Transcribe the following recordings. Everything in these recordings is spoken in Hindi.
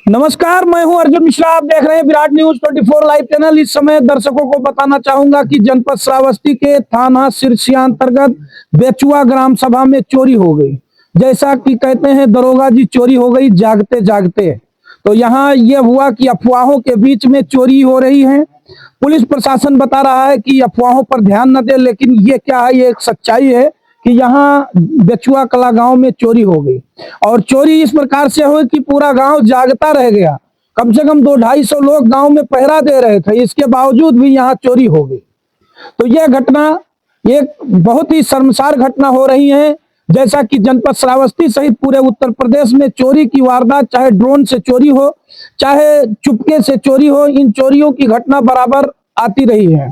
नमस्कार, मैं हूं अर्जुन मिश्रा। आप देख रहे हैं विराट न्यूज 24 लाइव चैनल। इस समय दर्शकों को बताना चाहूंगा कि जनपद श्रावस्ती के थाना सिरसिया अंतर्गत बेचुआ ग्राम सभा में चोरी हो गई। जैसा कि कहते हैं दरोगा जी, चोरी हो गई जागते जागते। तो यहाँ ये हुआ कि अफवाहों के बीच में चोरी हो रही है। पुलिस प्रशासन बता रहा है कि अफवाहों पर ध्यान न दे, लेकिन ये क्या है, ये एक सच्चाई है कि यहाँ बेचुआ कला गांव में चोरी हो गई। और चोरी इस प्रकार से हुई कि पूरा गांव जागता रह गया। कम से कम 200-250 लोग गांव में पहरा दे रहे थे, इसके बावजूद भी यहाँ चोरी हो गई। तो यह घटना एक बहुत ही शर्मसार घटना हो रही है। जैसा कि जनपद श्रावस्ती सहित पूरे उत्तर प्रदेश में चोरी की वारदात, चाहे ड्रोन से चोरी हो, चाहे चुपके से चोरी हो, इन चोरियों की घटना बराबर आती रही है।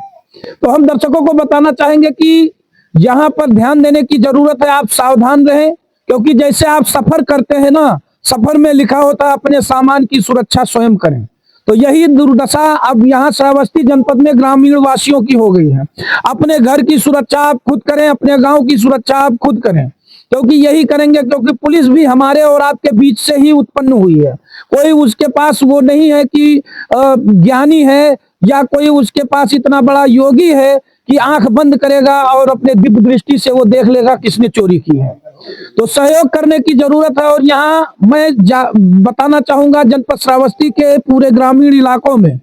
तो हम दर्शकों को बताना चाहेंगे कि यहाँ पर ध्यान देने की जरूरत है। आप सावधान रहें, क्योंकि जैसे आप सफर करते हैं ना, सफर में लिखा होता है अपने सामान की सुरक्षा स्वयं करें। तो यही दुर्दशा अब यहाँ श्रावस्ती जनपद में ग्रामीण वासियों की हो गई है। अपने घर की सुरक्षा आप खुद करें, अपने गांव की सुरक्षा आप खुद करें, क्योंकि यही करेंगे, क्योंकि पुलिस भी हमारे और आपके बीच से ही उत्पन्न हुई है। कोई उसके पास वो नहीं है कि ज्ञानी है, या कोई उसके पास इतना बड़ा योगी है कि आंख बंद करेगा और अपने दिव्य दृष्टि से वो देख लेगा किसने चोरी की है। तो सहयोग करने की जरूरत है। और यहाँ मैं बताना चाहूंगा जनपद श्रावस्ती के पूरे ग्रामीण इलाकों में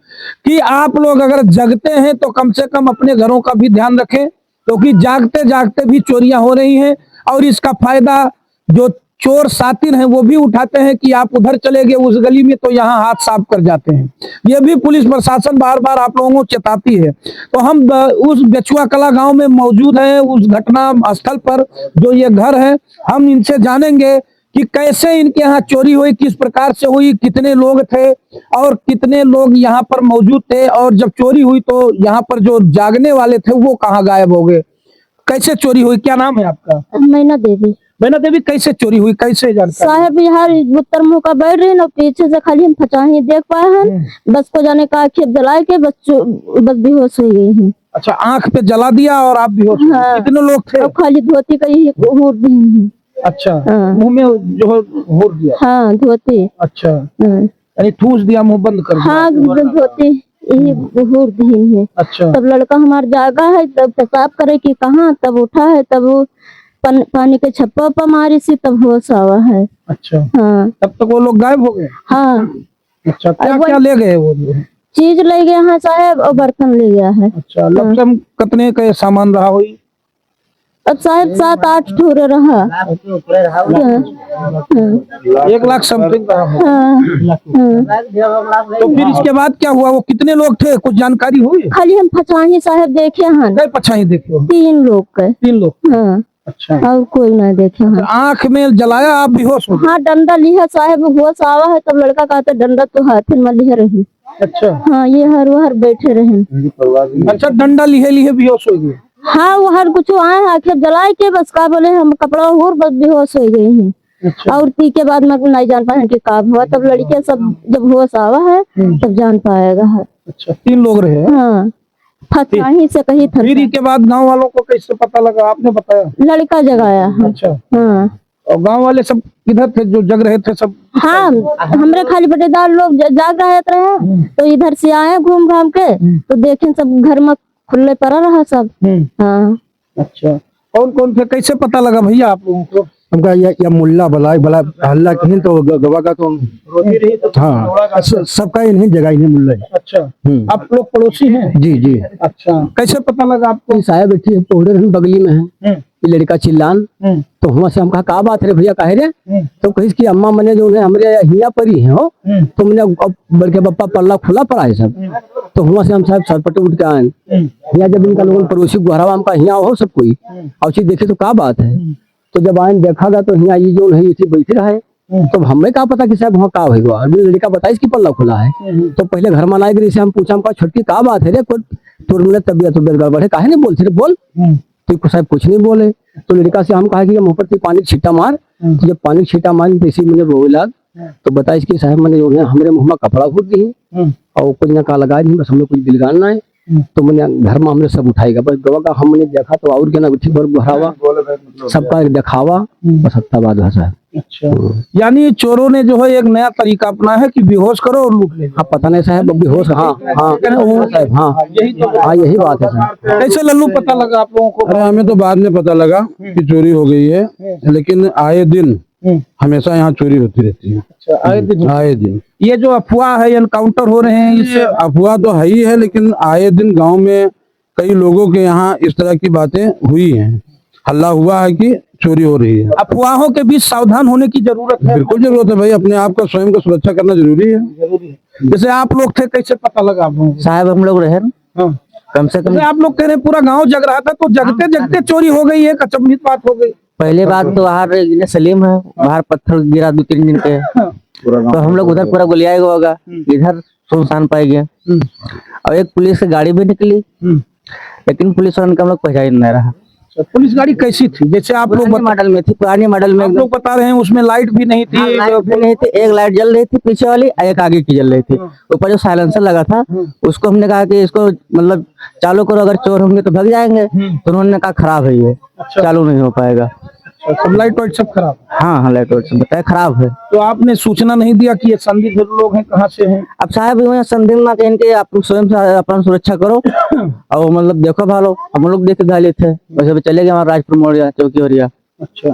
कि आप लोग अगर जगते हैं तो कम से कम अपने घरों का भी ध्यान रखें, क्योंकि जागते जागते भी चोरियां हो रही हैं। और इसका फायदा जो चोर सातिर हैं वो भी उठाते हैं कि आप उधर चले गए उस गली में तो यहाँ हाथ साफ कर जाते हैं। ये भी पुलिस प्रशासन बार बार आप लोगों को चेताती है। तो हम उस बेचुआ कला गांव में मौजूद हैं, उस घटना स्थल पर जो ये घर है। हम इनसे जानेंगे कि कैसे इनके यहाँ चोरी हुई, किस प्रकार से हुई, कितने लोग थे और कितने लोग यहाँ पर मौजूद थे, और जब चोरी हुई तो यहाँ पर जो जागने वाले थे वो कहाँ गायब हो गए, कैसे चोरी हुई। क्या नाम है आपका? मैना देवी। मैना देवी, कैसे चोरी हुई, कैसे जानकारी? साहब यार उत्तर मुंह का बैठ रहे ना, पीछे से खाली हम फचाही देख पाए हैं। बस को जाने का आँखें जला के बस बेहोश हो गई हैं। अच्छा, आंख पे जला दिया और आप बेहोश हो गए। हाँ। कितने लोग थे? और खाली धोती का ही होर दी है। अच्छा, हाँ। मुंह में जो होर दिया? हाँ, धोती। अच्छा, हाँ, यानी ठूस दिया, मुंह बंद कर दिया? हाँ, धोती यही होर दी है। अच्छा, तब लड़का हमारा जागा है, तब पेशाब करे कि कहाँ, तब उठा है, तब वो पानी के छप्पा पर मारी सी, तब होश आवा है। अच्छा, हाँ, तब तक वो लोग गायब हो गए? हाँ। अच्छा, क्या क्या ले गए वो लोग? चीज ले गया है साहब, और बर्तन ले गया है। अच्छा, लमसम कितने का सामान रहा हुई? अब साहब 7-8 ठोरे रहा। 1 लाख समथिंग रहा होगा। तो फिर इसके बाद क्या हुआ? वो कितने लोग थे, कुछ जानकारी हुई? खाली हम फचाही साहब देखे हैं। कई पछाई देखे हो? 3 लोग के। 3 लोग? हाँ। अच्छा, और कोई ना देखे हैं। आंख में जलाया, आप बेहोश हो गए? हाँ, डंडा लिया साहब, होश आवा है। तब लड़का कहते डंडा तो हाथ में लिया रही। अच्छा, हाँ, ये हर वहर बैठे रहे। अच्छा, डंडा लिए लिए बेहोश हो गए? हाँ, वो हर कुछ आए, आंखें जलाए के बस का बोले हम कपड़ा और बस बेहोश हो गए हैं। अच्छा, और ती के बाद मैं नहीं जान पाए कि का हुआ। तब लड़के सब जब होश आवा है तब जान पाएगा है। अच्छा, 3 लोग रहे? हाँ, फचाही से कहीं था। फिर के बाद गांव वालों को कैसे पता लगा, आपने बताया? लड़का जगाया है। अच्छा, हाँ, और गांव वाले सब किधर थे जो जग रहे थे सब? हाँ, हमरे खाली बटेदार लोग जाग रहे थे। तो इधर से आए घूम घाम के, तो देखें सब घर में खुले पड़ा रहा सब। हाँ। अच्छा, कौन कौन थे, कैसे पता लगा भैया आप लोगों को? हमका या मुल्ला बला बला हल्ला कहीं तो गवा का तो हाँ, सबका इन्हीं जगह इन्हीं मुल्ला है। अच्छा, आप लोग पड़ोसी हैं? जी जी। अच्छा, कैसे पता लगा आपको? साहब बैठी पौधे बगली में है, ये लड़का चिल्लान। तो वहाँ से हम कहा का बात है भैया, काहे रे? तो कही कि अम्मा मैंने जो है हमरे हिया परी है हो, तो मैंने बल्कि बप्पा पल्ला खुला पड़ा है सब। तो वहाँ से हम साहब सरपटे उठ के आए यहाँ। जब इनका लोगों पड़ोसी गुहरावा हमका हिया हो सब कोई, और चीज देखे तो का बात है। तो जब आए देखा गया तो यहाँ ये जो है इसी बैठे रहे। तो हमें क्या पता कि साहब वहाँ का होगा। लड़का बताया इसकी पल्ला खुला है। तो पहले घर में आए गए, हम पूछा हमका छोटकी का बात है रे, तुरंत तबियत गड़बड़ है, काहे नहीं बोलते रे, बोल। तो साहब कुछ नहीं बोले। तो लड़का से हम कहा कि मुँह पर पानी छीटा मार। तो जब पानी छीटा मारी तो इसी मैंने रोए लाग। तो बताइए कि साहब मैंने जो है हमारे मुँह में कपड़ा फूट दी और कुछ ना कहा लगा नहीं, बस हमने कुछ बिलगाना है। तो मैंने घर में हमने सब उठाएगा, बस गवा का हमने देखा तो और क्या ना, ठीक भर भरावा सबका दिखावा, बस हत्ता बाद है साहब। अच्छा, यानी चोरों ने जो है एक नया तरीका अपना है कि बेहोश करो और लूट ले जाओ। हाँ पता नहीं साहब, अब बेहोश, हाँ हाँ साहब, हाँ यही तो हाँ यही बात है साहब। कैसे लल्लू पता लगा आप लोगों को? अरे हमें तो बाद में पता लगा कि चोरी हो गई है, लेकिन आए दिन हमेशा यहाँ चोरी होती रहती है। अच्छा, आए दिन ये जो अफवाह है एनकाउंटर हो रहे हैं इससे अफवाह तो है ही है, लेकिन आए दिन गांव में कई लोगों के यहाँ इस तरह की बातें हुई हैं, हल्ला हुआ है कि चोरी हो रही है। अफवाहों के बीच सावधान होने की जरूरत है। बिल्कुल जरूरत है भाई, अपने आप का स्वयं का सुरक्षा करना जरूरी है। जैसे आप लोग थे, कैसे पता लगा आप लोगों को? साहब हम लोग रहे ना, हाँ। कम से कम जैसे आप लोग कह रहे हैं पूरा गांव जग रहा था, तो जगते जगते चोरी हो गई है, अचंभित बात हो गई। पहले बात तो बाहर ये सलीम है, बाहर पत्थर गिरा 2-3 दिन के, तो हम लोग उधर पूरा गुलियाए होगा, इधर सुनसान पाए गया। और एक पुलिस की गाड़ी भी निकली, लेकिन पुलिस वालों का हम लोग पहचान नहीं रहा। पुलिस गाड़ी कैसी थी? जैसे आप लोग पुराने मॉडल में थी, पुराने मॉडल में आप लोग बता रहे हैं उसमें लाइट भी नहीं थी। लाइट भी नहीं थी, एक लाइट जल रही थी पीछे वाली, एक आगे की जल रही थी। ऊपर जो साइलेंसर लगा था उसको हमने कहा कि इसको मतलब चालू करो, अगर चोर होंगे तो भाग जाएंगे, तो उन्होंने कहा खराब है ये, चालू नहीं हो पाएगा। सब लाइट वाइट सब खराब। हाँ हाँ लाइट वाइट सब बताया खराब है। तो आपने सूचना नहीं दिया कि ये संदिग्ध लोग हैं, कहाँ से हैं? अब साहब ये संदिग्ध ना कहें कि आप स्वयं से अपना सुरक्षा करो और मतलब देखो भालो, हम लोग देख के गाली थे, वैसे भी चले गए हमारा राजपुर मोड़िया चौकी ओरिया। अच्छा,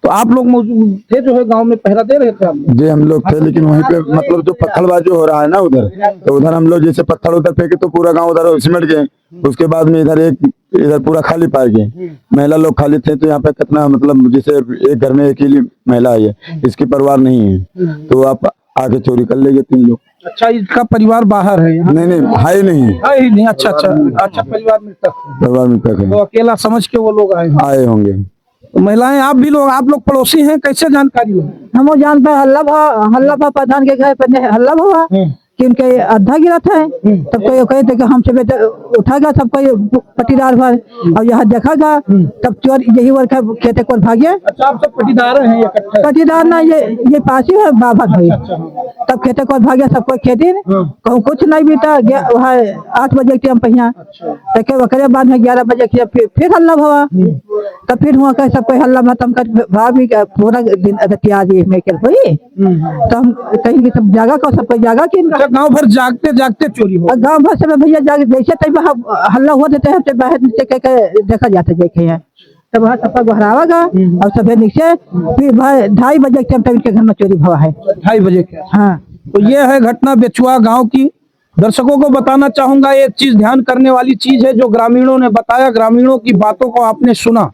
तो आप लोग मौजूद थे जो है गांव में, पहरा दे रहे थे आप लोग? जी हम लोग थे, लेकिन वहीं पे मतलब जो पत्थरबाजी हो रहा है ना उधर, तो उधर हम लोग जैसे पत्थर उधर फेंके तो पूरा गांव उधर सिमट गए। उसके बाद में इधर पूरा खाली पाए गए, महिला लोग खाली थे। तो यहाँ पे कितना मतलब जैसे एक घर में एक ही महिला है, इसकी परिवार नहीं है, तो आप आके चोरी कर लेंगे 3 लोग। अच्छा, इसका परिवार बाहर है यहाँ? नहीं है ही नहीं, है ही नहीं। अच्छा अच्छा अच्छा, परिवार में तक है। परिवार में तक है, तो अकेला समझ के वो लोग आए हैं। आए होंगे। तो महिलाएं, आप लोग पड़ोसी हैं, कैसे जानकारी हुई? हम जानते हैं हल्ला भा प्रधान के घर पे हल्ला हुआ कि उनके आधा गिरा था, तब कोई कहे थे कि हमसे बेटा उठागा, सब कोई पटीदार भर और यहाँ देखा गया, तब चोर यही वर्क खेते को भाग गया। अच्छा, आप सब पटीदार हैं इकट्ठे? पटीदार ना, ये पास ही है बाबा भाई। तब खेते को भाग गया, सब कोई खेती कहूँ कुछ नहीं बीता गया। वहाँ 8 बजे टाइम पहिया, तो बाद में 11 बजे फिर हल्ला हुआ। तब फिर हुआ सब कोई हल्ला खत्म कर भाभी पूरा दिन प्याज में हुई। तो हम कहीं की सब जागा को, सब कोई जागा की गांव भर जागते जागते चोरी हो? गाँव भर से भैया जाके जैसे तब हल्ला हुआ देते हैं, बाहर नीचे देखा जाता देखे हैं, तब वहाँ सबका गहरावागा और सफेद नीचे फिर भाई 2:30 बजे के टाइम के घर में चोरी हुआ है। 2:30 बजे के? हाँ, तो ये है घटना बेचुआ गांव की। दर्शकों को बताना चाहूंगा, एक चीज ध्यान करने वाली चीज है जो ग्रामीणों ने बताया। ग्रामीणों की बातों को आपने सुना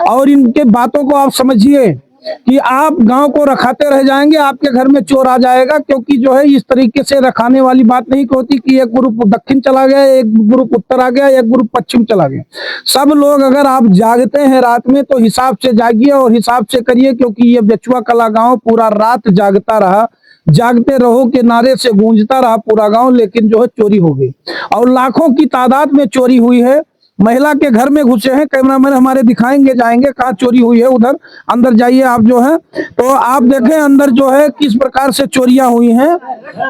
और इनके बातों को आप समझिए कि आप गांव को रखाते रह जाएंगे, आपके घर में चोर आ जाएगा। क्योंकि जो है इस तरीके से रखाने वाली बात नहीं होती कि एक ग्रुप दक्षिण चला गया, एक ग्रुप उत्तर आ गया, एक ग्रुप पश्चिम चला गया। सब लोग अगर आप जागते हैं रात में तो हिसाब से जागिए और हिसाब से करिए, क्योंकि ये बेचुआ कला गांव पूरा रात जागता रहा। जागते रहो के नारे से गूंजता रहा पूरा गांव, लेकिन जो है चोरी हो गई और लाखों की तादाद में चोरी हुई है। महिला के घर में घुसे हैं, कैमरामैन हमारे दिखाएंगे, जाएंगे कहाँ चोरी हुई है, उधर अंदर जाइए आप जो है, तो आप देखें अंदर जो है किस प्रकार से चोरियां हुई हैं।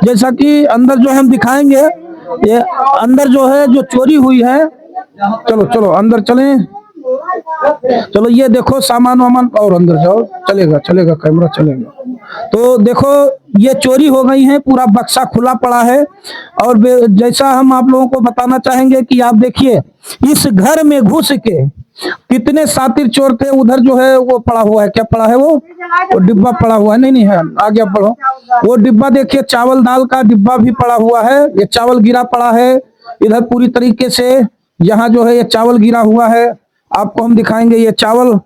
जैसा कि अंदर जो हम दिखाएंगे, ये अंदर जो है जो चोरी हुई है, चलो चलो अंदर चलें, चलो ये देखो सामान वामान, और अंदर जाओ, चलेगा चलेगा कैमरा चलेगा। तो देखो ये चोरी हो गई है, पूरा बक्सा खुला पड़ा है। और जैसा हम आप लोगों को बताना चाहेंगे कि आप देखिए इस घर में घुस के कितने शातिर चोर थे। उधर जो है वो पड़ा हुआ है, क्या पड़ा है वो डिब्बा पड़ा हुआ है, नहीं है आगे पढ़ो, वो डिब्बा देखिए, चावल दाल का डिब्बा भी पड़ा हुआ है। ये चावल गिरा पड़ा है इधर पूरी तरीके से, यहाँ जो है ये चावल गिरा हुआ है, आपको हम दिखाएंगे। ये चावल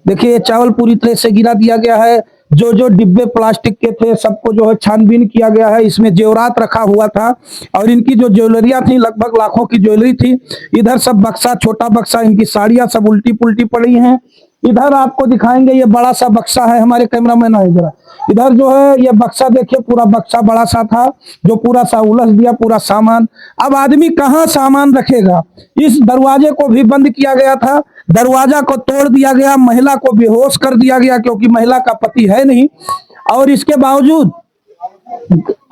देखिए, ये चावल पूरी तरह से गिरा दिया गया है। जो जो डिब्बे प्लास्टिक के थे सबको जो है छानबीन किया गया है। इसमें जेवरात रखा हुआ था और इनकी जो ज्वेलरियां थी लगभग लाखों की ज्वेलरी थी। इधर सब बक्सा, छोटा बक्सा, इनकी साड़ियां सब उल्टी पुल्टी पड़ी हैं। इधर आपको दिखाएंगे ये बड़ा सा बक्सा है, हमारे कैमरामैन है जरा, इधर जो है ये बक्सा देखिए, पूरा बक्सा बड़ा सा था जो पूरा सा उलझ दिया पूरा सामान। अब आदमी कहाँ सामान रखेगा, इस दरवाजे को भी बंद किया गया था, दरवाजा को तोड़ दिया गया, महिला को बेहोश कर दिया गया क्योंकि महिला का पति है नहीं। और इसके बावजूद,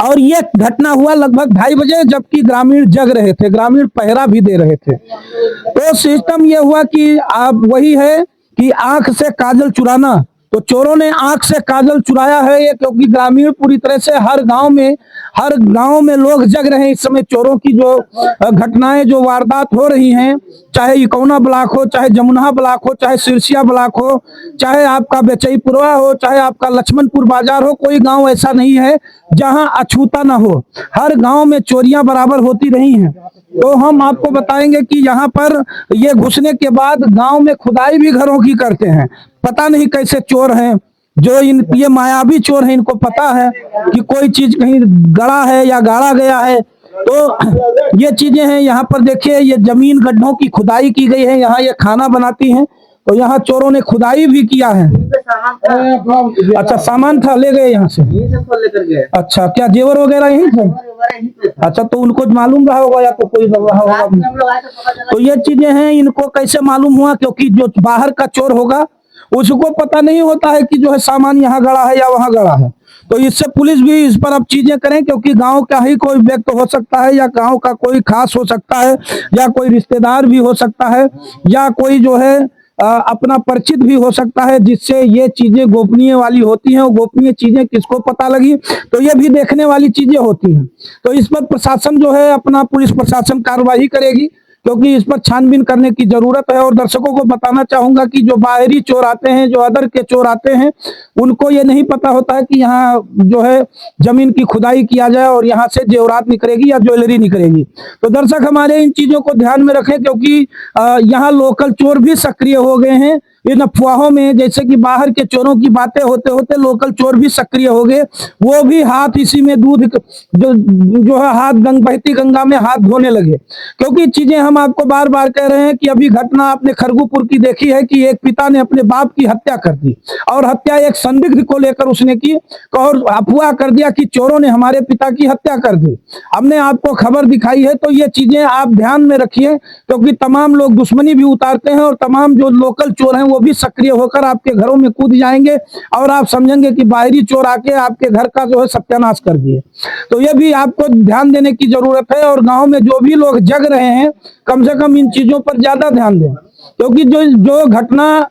और ये घटना हुआ लगभग 2:30 बजे, जबकि ग्रामीण जग रहे थे, ग्रामीण पहरा भी दे रहे थे। तो सिस्टम ये हुआ कि आप वही है कि आंख से काजल चुराना, तो चोरों ने आंख से काजल चुराया है ये, क्योंकि ग्रामीण पूरी तरह से हर गांव में लोग जग रहे हैं इस समय। चोरों की जो घटनाएं, जो वारदात हो रही हैं, चाहे इकौना ब्लॉक हो, चाहे जमुना ब्लॉक हो, चाहे सिरसिया ब्लॉक हो, चाहे आपका बेचईपुरवा हो, चाहे आपका लक्ष्मणपुर बाजार हो, कोई गांव ऐसा नहीं है जहां अछूता ना हो। हर गांव में चोरियां बराबर होती रही हैं। तो हम आपको बताएंगे कि यहाँ पर ये घुसने के बाद गांव में खुदाई भी घरों की करते हैं। पता नहीं कैसे चोर हैं जो ये मायावी चोर हैं, इनको पता है कि कोई चीज कहीं गड़ा है या गाड़ा गया है। तो ये चीजें हैं। यहाँ पर देखिए, ये जमीन गड्ढों की खुदाई की गई है। यहाँ ये खाना बनाती हैं, तो यहाँ चोरों ने खुदाई भी किया है। अच्छा, सामान था, ले गए यहाँ से? अच्छा, क्या जेवर वगैरह यही थे? अच्छा, तो उनको मालूम रहा होगा या तो कोई रहा होगा। तो ये चीजें हैं, इनको कैसे मालूम हुआ? क्योंकि जो बाहर का चोर होगा उसको पता नहीं होता है कि जो है सामान यहाँ गड़ा है या वहाँ गड़ा है। तो इससे पुलिस भी इस पर अब चीजें करें, क्योंकि गांव का ही कोई व्यक्ति हो सकता है, या गांव का कोई खास हो सकता है, या कोई रिश्तेदार भी हो सकता है, या कोई जो है अपना परिचित भी हो सकता है, जिससे ये चीजें गोपनीय वाली होती हैं। और गोपनीय चीजें किसको पता लगी, तो ये भी देखने वाली चीजें होती हैं। तो इस पर प्रशासन जो है, अपना पुलिस प्रशासन कार्रवाई करेगी, क्योंकि इस पर छानबीन करने की जरूरत है। और दर्शकों को बताना चाहूंगा कि जो बाहरी चोर आते हैं, जो अदर के चोर आते हैं, उनको ये नहीं पता होता है कि यहाँ जो है जमीन की खुदाई किया जाए और यहाँ से जेवरात निकलेगी या ज्वेलरी निकलेगी। तो दर्शक हमारे इन चीजों को ध्यान में रखें, क्योंकि यहाँ लोकल चोर भी सक्रिय हो गए हैं इन अफवाहों में। जैसे कि बाहर के चोरों की बातें होते होते लोकल चोर भी सक्रिय हो गए। वो भी हाथ इसी में दूध जो है हाथ बहती गंगा में हाथ धोने लगे। क्योंकि चीजें हम आपको बार बार कह रहे हैं कि अभी घटना आपने खरगुपुर की देखी है कि एक पिता ने अपने बाप की हत्या कर दी, और हत्या एक संदिग्ध को लेकर उसने की, और अफवाह कर दिया कि चोरों ने हमारे पिता की हत्या कर दी। हमने आपको खबर दिखाई है। तो ये चीजें आप ध्यान में रखिए, क्योंकि तमाम लोग दुश्मनी भी उतारते हैं, और तमाम जो लोकल चोर हैं वो भी सक्रिय होकर आपके घरों में कूद जाएंगे, और आप समझेंगे कि बाहरी चोर आके आपके घर का जो है सत्यानाश कर दिए। तो ये भी आपको ध्यान देने की जरूरत है। और गांव में जो भी लोग जग रहे हैं, कम से कम इन चीजों पर ज्यादा ध्यान दें, क्योंकि जो घटना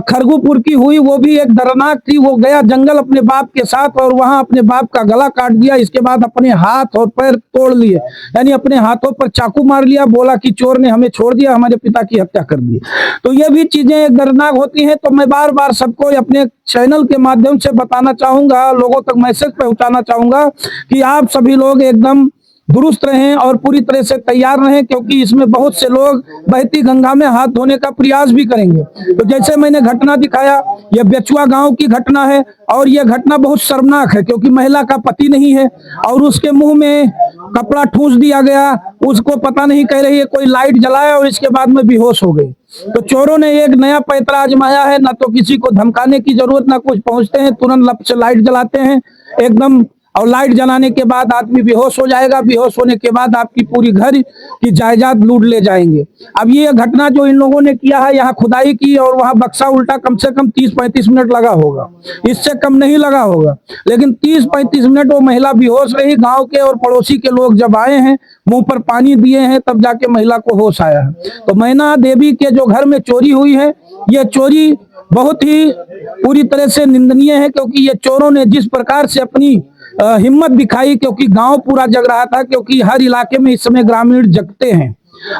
खरगुपुर की हुई वो भी एक दर्दनाक थी। वो गया जंगल अपने बाप के साथ, और वहां अपने बाप का गला काट दिया। इसके बाद अपने हाथ और पैर तोड़ लिए, यानी अपने हाथों पर चाकू मार लिया। बोला कि चोर ने हमें छोड़ दिया, हमारे पिता की हत्या कर दी। तो ये भी चीजें एक दर्दनाक होती हैं। तो मैं बार बार सबको अपने चैनल के माध्यम से बताना चाहूंगा, लोगों तक मैसेज पहुंचाना चाहूंगा कि आप सभी लोग एकदम दुरुस्त रहें और पूरी तरह से तैयार रहें, क्योंकि इसमें बहुत से लोग बहती गंगा में हाथ धोने का प्रयास भी करेंगे। तो जैसे मैंने घटना दिखाया, यह बेचुआ गांव की घटना है, और यह घटना बहुत शर्मनाक है, क्योंकि महिला का पति नहीं है और उसके मुंह में कपड़ा ठूंस दिया गया। उसको पता नहीं, कह रही है कोई लाइट जलाया, और इसके बाद में बेहोश हो गई। तो चोरों ने एक नया पैंतरा आजमाया है, ना तो किसी को धमकाने की जरूरत, ना कुछ पहुंचते हैं, तुरंत लप से लाइट जलाते हैं एकदम, और लाइट जलाने के बाद आदमी बेहोश हो जाएगा। बेहोश होने के बाद आपकी पूरी घर की जायदाद लूट ले जाएंगे। अब ये घटना जो इन लोगों ने किया है, यहाँ खुदाई की और वहाँ बक्सा उल्टा, कम से कम 30-35 मिनट लगा होगा, इससे कम नहीं लगा होगा। लेकिन 30-35 मिनट वो महिला बेहोश रही। गांव के और पड़ोसी के लोग जब आए हैं, मुंह पर पानी दिए हैं, तब जाके महिला को होश आया है। तो मैना देवी के जो घर में चोरी हुई है, ये चोरी बहुत ही पूरी तरह से निंदनीय है, क्योंकि ये चोरों ने जिस प्रकार से अपनी हिम्मत दिखाई, क्योंकि गांव पूरा जग रहा था, क्योंकि हर इलाके में इस समय ग्रामीण जगते हैं।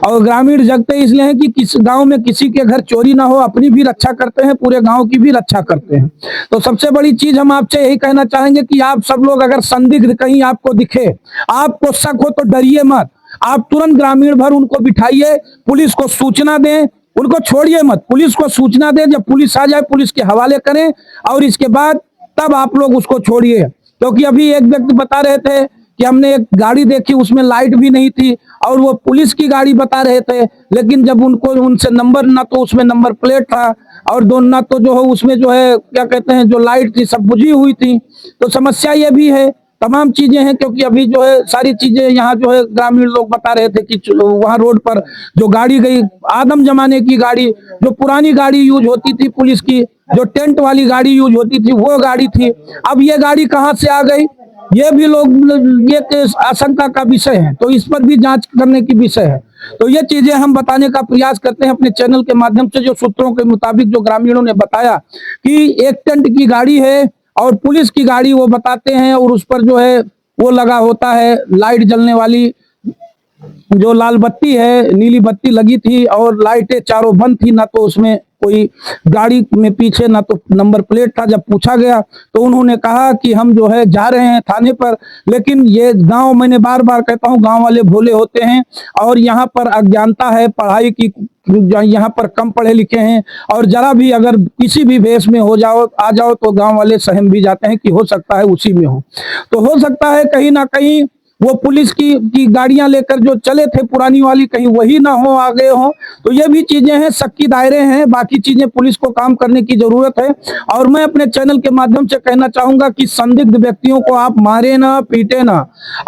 और ग्रामीण जगते इसलिए हैं कि किस गांव में किसी के घर चोरी ना हो, अपनी भी रक्षा करते हैं, पूरे गांव की भी रक्षा करते हैं। तो सबसे बड़ी चीज हम आपसे यही कहना चाहेंगे कि आप सब लोग अगर संदिग्ध कहीं आपको दिखे, आपको शक हो, तो डरिए मत। आप तुरंत ग्रामीण भर उनको बिठाइए, पुलिस को सूचना दें, उनको छोड़िए मत, पुलिस को सूचना दें। जब पुलिस आ जाए, पुलिस के हवाले करें, और इसके बाद तब आप लोग उसको छोड़िए। क्योंकि अभी एक व्यक्ति बता रहे थे कि हमने एक गाड़ी देखी, उसमें लाइट भी नहीं थी, और वो पुलिस की गाड़ी बता रहे थे। लेकिन जब उनसे नंबर, ना तो उसमें नंबर प्लेट था, और ना तो जो है उसमें जो है क्या कहते हैं, जो लाइट थी सब बुझी हुई थी। तो समस्या ये भी है, तमाम चीजें हैं। क्योंकि अभी जो है सारी चीजें यहाँ जो है ग्रामीण लोग बता रहे थे कि वहाँ रोड पर जो गाड़ी गई, आदम जमाने की गाड़ी, जो पुरानी गाड़ी यूज होती थी पुलिस की, जो टेंट वाली गाड़ी यूज होती थी, वो गाड़ी थी। अब ये गाड़ी कहाँ से आ गई, ये भी लोग एक आशंका का विषय है, तो इस पर भी जांच करने की विषय है। तो ये चीजें हम बताने का प्रयास करते हैं अपने चैनल के माध्यम से। जो सूत्रों के मुताबिक जो ग्रामीणों ने बताया कि एक टेंट की गाड़ी है और पुलिस की गाड़ी वो बताते हैं, और उस पर जो है वो लगा होता है लाइट जलने वाली, जो लाल बत्ती है, नीली बत्ती लगी थी और लाइटें चारों बंद थी, ना तो उसमें कोई गाड़ी में पीछे ना तो नंबर प्लेट था। जब पूछा गया तो उन्होंने कहा कि हम जो है जा रहे हैं थाने पर, लेकिन ये गांव, मैंने बार बार कहता हूं, गांव वाले भोले होते हैं और यहाँ पर अज्ञानता है, पढ़ाई की यहाँ पर कम पढ़े लिखे हैं, और जरा भी अगर किसी भी भेष में हो जाओ आ जाओ तो गांव वाले सहम भी जाते हैं कि हो सकता है उसी में हो। तो हो सकता है कहीं ना कहीं वो पुलिस की गाड़ियां लेकर जो चले थे पुरानी वाली, कहीं वही ना हो, आ गए हो। तो ये भी चीजें हैं, शक की दायरे हैं, बाकी चीजें पुलिस को काम करने की जरूरत है। और मैं अपने चैनल के माध्यम से कहना चाहूंगा कि संदिग्ध व्यक्तियों को आप मारे ना, पीटे ना,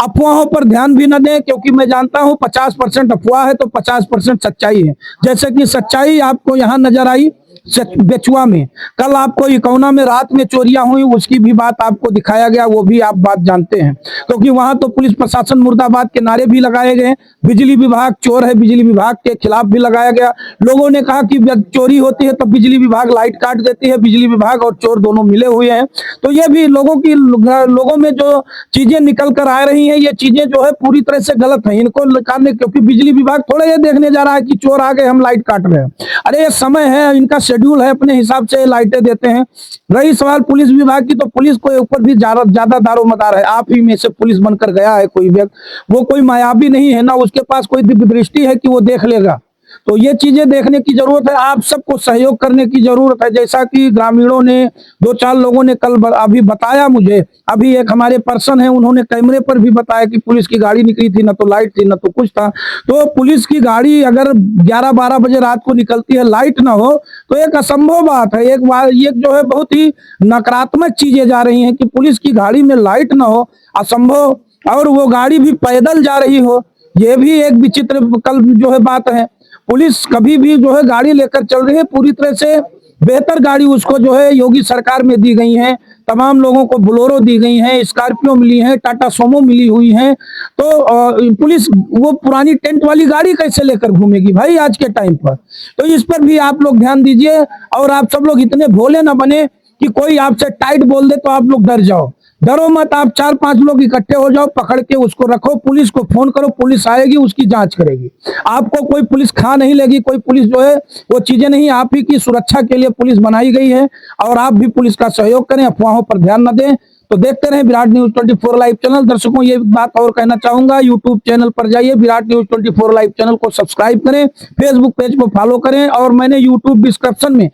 अफवाहों पर ध्यान भी न दें, क्योंकि मैं जानता हूं 50% अफवाह है तो 50% सच्चाई है। जैसे कि सच्चाई आपको यहाँ नजर आई बेचुआ में, कल आपको इकौना में रात में चोरियां हुई, उसकी भी बात आपको दिखाया गया, वो भी आप बात जानते हैं, क्योंकि वहां तो पुलिस प्रशासन मुर्दाबाद के नारे भी लगाए गए। बिजली विभाग चोर है, बिजली विभाग के खिलाफ भी लगाया गया। लोगों ने कहा कि चोरी होती है तो बिजली विभाग लाइट काट देती है, बिजली विभाग और चोर दोनों मिले हुए हैं। तो ये भी लोगों में जो चीजें निकल कर आ रही हैं, ये चीजें जो है पूरी तरह से गलत है, इनको निकालने, क्योंकि बिजली विभाग थोड़ा ये देखने जा रहा है कि चोर आ गए हम लाइट काट रहे हैं। अरे ये समय है, इनका शेड्यूल है, अपने हिसाब से लाइटें देते हैं। रही सवाल पुलिस विभाग की, तो पुलिस को ऊपर भी ज्यादा दारोमदार है। आप ही में से पुलिस बनकर गया है कोई व्यक्ति, वो कोई मायावी नहीं है ना, उसके पास कोई दिव्य दृष्टि है कि वो देख लेगा। तो ये चीजें देखने की जरूरत है, आप सबको सहयोग करने की जरूरत है। जैसा कि ग्रामीणों ने, 2-4 लोगों ने कल अभी बताया मुझे, अभी एक हमारे पर्सन है, उन्होंने कैमरे पर भी बताया कि पुलिस की गाड़ी निकली थी, ना तो लाइट थी ना तो कुछ था। तो पुलिस की गाड़ी अगर 11-12 बजे रात को निकलती है, लाइट ना हो, तो एक असंभव बात है। ये जो है बहुत ही नकारात्मक चीजें जा रही हैं कि पुलिस की गाड़ी में लाइट ना हो, असंभव, और वो गाड़ी भी पैदल जा रही हो, ये भी एक विचित्र कल जो है बात है। पुलिस कभी भी जो है गाड़ी लेकर चल रही है, पूरी तरह से बेहतर गाड़ी उसको जो है योगी सरकार में दी गई है, तमाम लोगों को बोलेरो दी गई है, स्कॉर्पियो मिली है, टाटा सोमो मिली हुई है। तो पुलिस वो पुरानी टेंट वाली गाड़ी कैसे लेकर घूमेगी भाई आज के टाइम पर? तो इस पर भी आप लोग ध्यान दीजिए, और आप सब लोग इतने भोले ना बने कि कोई आपसे टाइट बोल दे तो आप लोग डर जाओ। डरो मत, आप 4-5 लोग इकट्ठे हो जाओ, पकड़ के उसको रखो, पुलिस को फोन करो, पुलिस आएगी, उसकी जांच करेगी। आपको कोई पुलिस खा नहीं लेगी, कोई पुलिस जो है वो चीजें नहीं, आप ही की सुरक्षा के लिए पुलिस बनाई गई है, और आप भी पुलिस का सहयोग करें, अफवाहों पर ध्यान न दें। तो देखते रहें विराट न्यूज 24 लाइव चैनल। दर्शकों ये बात और कहना चाहूंगा, यूट्यूब चैनल पर जाइए, विराट न्यूज 24 लाइव चैनल को सब्सक्राइब करें, फेसबुक पेज को फॉलो करें, और मैंने यूट्यूब डिस्क्रिप्शन में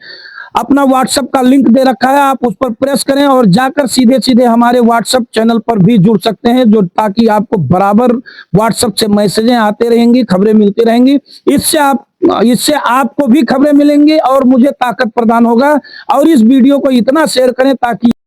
अपना व्हाट्सएप का लिंक दे रखा है, आप उस पर प्रेस करें और जाकर सीधे सीधे हमारे व्हाट्सएप चैनल पर भी जुड़ सकते हैं, जो ताकि आपको बराबर व्हाट्सएप से मैसेजें आते रहेंगी, खबरें मिलती रहेंगी। इससे आपको भी खबरें मिलेंगी और मुझे ताकत प्रदान होगा। और इस वीडियो को इतना शेयर करें ताकि